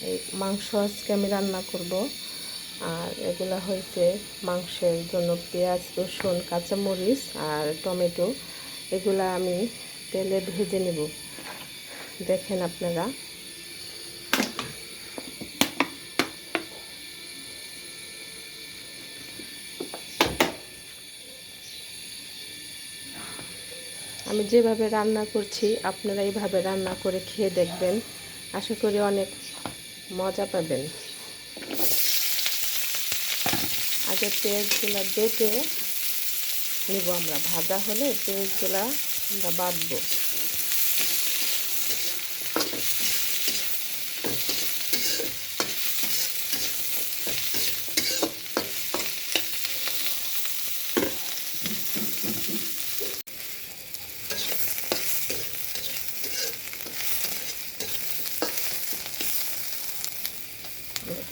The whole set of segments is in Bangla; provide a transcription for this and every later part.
এই মাংস আজকে আমি রান্না করব। আর এগুলা হয়েছে মাংসের জন্য পেঁয়াজ, রসুন, কাঁচামরিচ আর টমেটো। এগুলা আমি তেলে ভেজে নেব। দেখেন আপনারা। আমি যেভাবে রান্না করছি আপনারা এইভাবে রান্না করে খেয়ে দেখবেন, আশা করি অনেক মজা পাবেন। আগে পেঁয়াজগুলো বেটে নিব, আমরা ভাজা হলে পেঁয়াজগুলো আমরা বাটবো।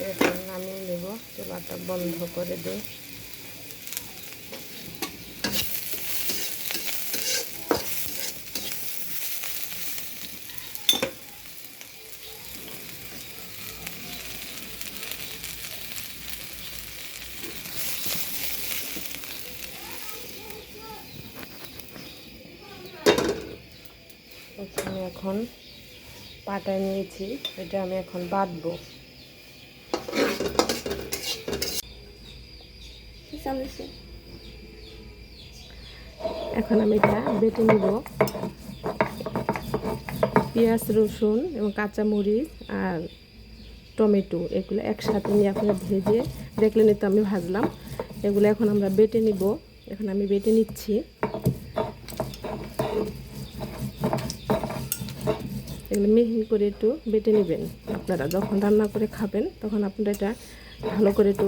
এখন নামিয়ে নেব, চুলাটা বন্ধ করে দিই। আমি এখন পাটায় নিয়েছি, এটা আমি এখন বাটবো। এখন আমি এটা বেটে নিব। পেঁয়াজ, রসুন এবং কাঁচামরিচ আর টমেটো এগুলো একসাথে নিয়ে আপনারা ভেজে দেখলেন, তো আমি ভাজলাম। এগুলো এখন আমরা বেটে নিব। এখন আমি বেটে নিচ্ছি। এগুলো মিহি করে একটু বেটে নেবেন। আপনারা যখন রান্না করে খাবেন তখন আপনারা এটা ভালো করে একটু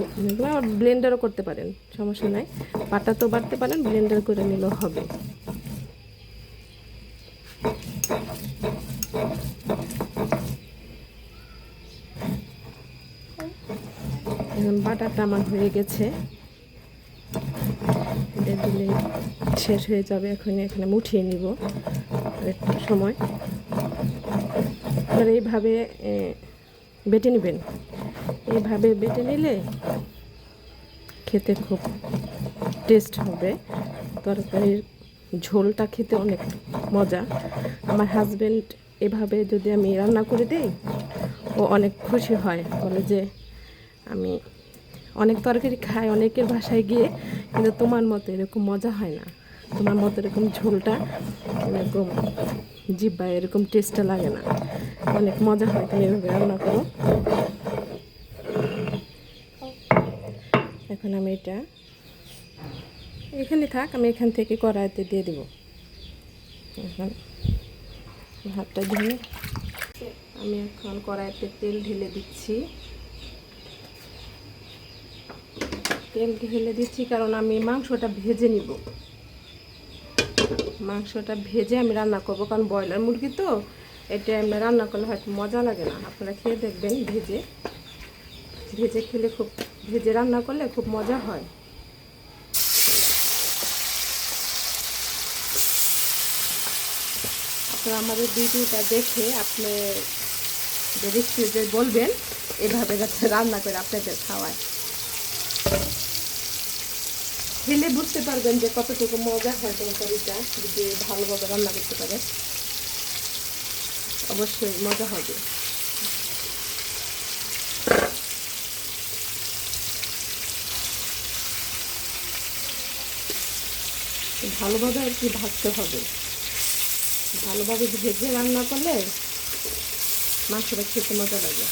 ব্লেন্ডারও করতে পারেন, সমস্যা নাই। পাটা তো বাটতে পারেন, ব্লেন্ডার করে নিলেও হবে। এখন বাটাটা আমার হয়ে গেছে, এটা দিলে শেষ হয়ে যাবে। এখন এখানে উঠিয়ে নিব একটু সময়। আপনারা এইভাবে বেটে নেবেন। এইভাবে বেটে নিলে খেতে খুব টেস্ট হবে। তরকারির ঝোলটা খেতে অনেক মজা। আমার হাজব্যান্ড এভাবে যদি আমি রান্না করে দিই, ও অনেক খুশি হয়, বলে যে আমি অনেক তরকারি খাই অনেকের বাসায় গিয়ে, কিন্তু তোমার মতো এরকম মজা হয় না, তোমার মতো এরকম ঝোলটা এরকম জিব্বায় এরকম টেস্টটা লাগে না, অনেক মজা হয়, তুমি এভাবে রান্না করো। এখন আমি এটা এখানে থাক, আমি এখান থেকে কড়াইতে দিয়ে দেব। এখন ভাতটা দিয়ে আমি এখন কড়াইতে তেল ঢেলে দিচ্ছি। তেল ঢেলে দিচ্ছি কারণ আমি মাংসটা ভেজে নিব। মাংসটা ভেজে আমি রান্না করব, কারণ ব্রয়লার মুরগি তো, এটা আমরা রান্না করলে হয়তো মজা লাগে না। আপনারা খেয়ে দেখবেন, ভেজে ভেজে খেলে খুব, ভেজে রান্না করলে খুব মজা হয়। আপনারা আমাদের ভিডিওটা দেখে আপনি রেসিপিতে বলবেন, এভাবে যাতে রান্না করে আপনাদের খাওয়ায়। খেলে বুঝতে পারবেন যে কতটুকু মজা হয় তরকারিটা, যদি ভালোভাবে রান্না করতে পারে অবশ্যই মজা হবে। ভালোভাবে আর কি ভাজতে হবে, ভালোভাবে ভেজে রান্না করলে মাংসটা খেতে মজা লাগে।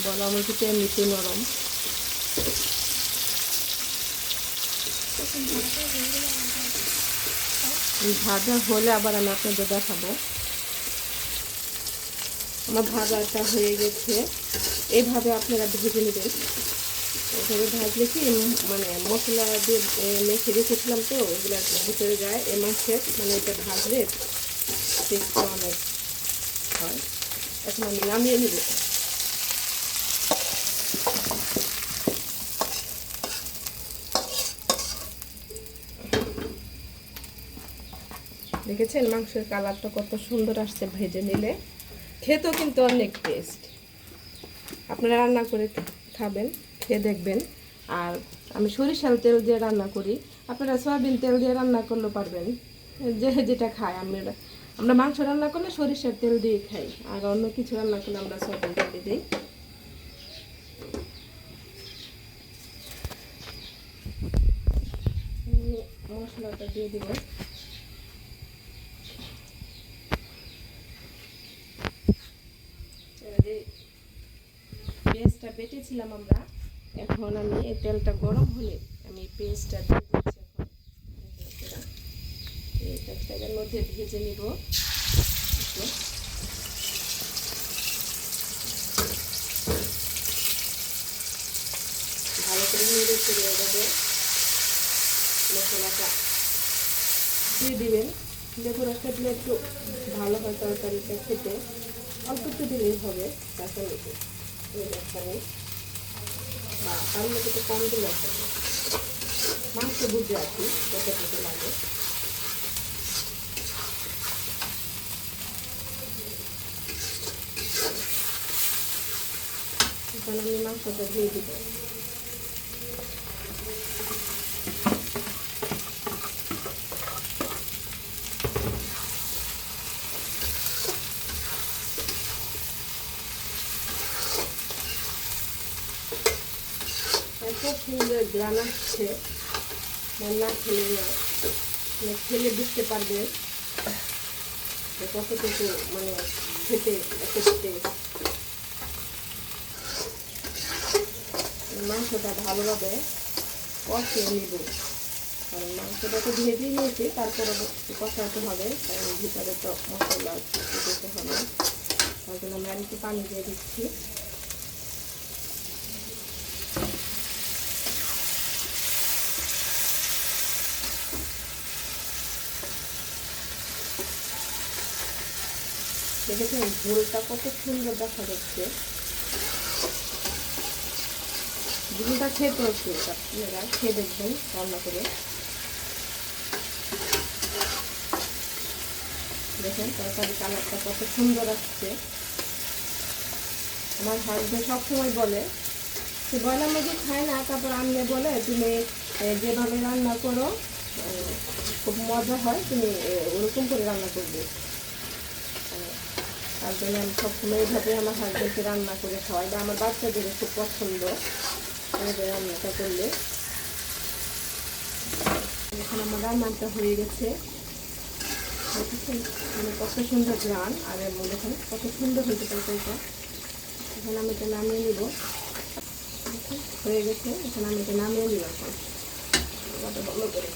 বলা মুরগিটা এমনিতে নরম। ভাজা হলে আবার আমি আপনাদের দেখাবো। আমার ভাজাটা হয়ে গেছে। এইভাবে আপনারা ভেজে নেবেন। এইভাবে ভাজলে কি মানে মশলা দিয়ে মেখে রেখেছিলাম তো, এগুলো ভিতরে যায় এই মাংসের, মানে এটা ভাজলে টেস্টটা অনেক হয়। এখন আমি নামিয়ে নেব। দেখেছেন মাংসের কালারটা কত সুন্দর আসছে ভেজে নিলে, খেতেও কিন্তু অনেক টেস্ট। আপনারা রান্না করে খাবেন, খেয়ে দেখবেন। আর আমি সরিষার তেল দিয়ে রান্না করি, আপনারা সয়াবিন তেল দিয়ে রান্না করলেও পারবেন, যে যেটা খায়। আমরা মাংস রান্না করলে সরিষার তেল দিয়ে খাই, আর অন্য কিছু রান্না করলে আমরা সয়াবিন তেল দিই। মশলাটা দিয়ে দিব। পেঁয়াজটা বেটেছিলাম আমরা, এখন আমি এই তেলটা গরম হলে আমি পেঁয়াজটা দিয়ে দিচ্ছি। এখন এই তেলটার মধ্যে ভেজে নিব। ভালো করে নেড়ে চেড়ে যাবে। মশলাটা দিয়ে দিবেন। লেবু রসটা দিলে একটু ভালো হয় তরকারিটা খেতে, অল্প একটু দিলেই হবে। কাঁচা লেবু বা কারণ একটু কম দিলে হবে, মাংস বুঝে আছি কতটুকু লাগে। এখন আমি মাংসটা দিয়ে দিব। এত সুন্দর গ্রান আসছে, না খেলে না, খেলে বুঝতে পারবে যে কতটুকু খেতে এত টেস্ট। মাংসটা ভালোভাবে কষিয়ে নিব, কারণ মাংসটা তো ভেজে নিয়েছি, তারপরে কষাতে হবে, কারণ ভিতরে তো মশলা দিতে হবে। তার জন্য আমি একটু পানি দিয়ে দিচ্ছি। দেখেছেন ঝোলটা কত সুন্দর দেখা যাচ্ছে। ঝোলটা খেতে হচ্ছে, আপনারা খেয়ে দেখবেন রান্না করে। দেখেন তরকারি কালারটা কত সুন্দর আসছে। আমার হাজবেন্ড সবসময় বলে, সে ব্রয়লার মুরগি খায় না, তারপর আনলে বলে তুমি যেভাবে রান্না করো খুব মজা হয়, তুমি ওরকম করে রান্না করবে। তার জন্য আমি সবসময় এইভাবে আমার হাজবেন্ডকে রান্না করে খাওয়াই, বা আমার বাচ্চাদের খুব পছন্দ রান্নাটা করলে। এখন আমার রান্নাটা হয়ে গেছে, কত সুন্দর গ্রান, আর দেখুন কত সুন্দর হয়েছে তরকারিটা। এখন আমি এটা নামিয়ে নিব। হয়ে গেছে, এখন আমি এটা নামিয়ে নিব। এখন ভালো করে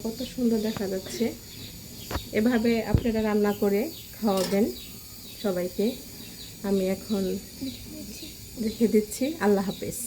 কত সুন্দর দেখা যাচ্ছে। এভাবে আপনারা রান্না করে খাওয়াবেন সবাইকে। আমি এখন রেখে দিচ্ছি। আল্লাহ হাফেজ।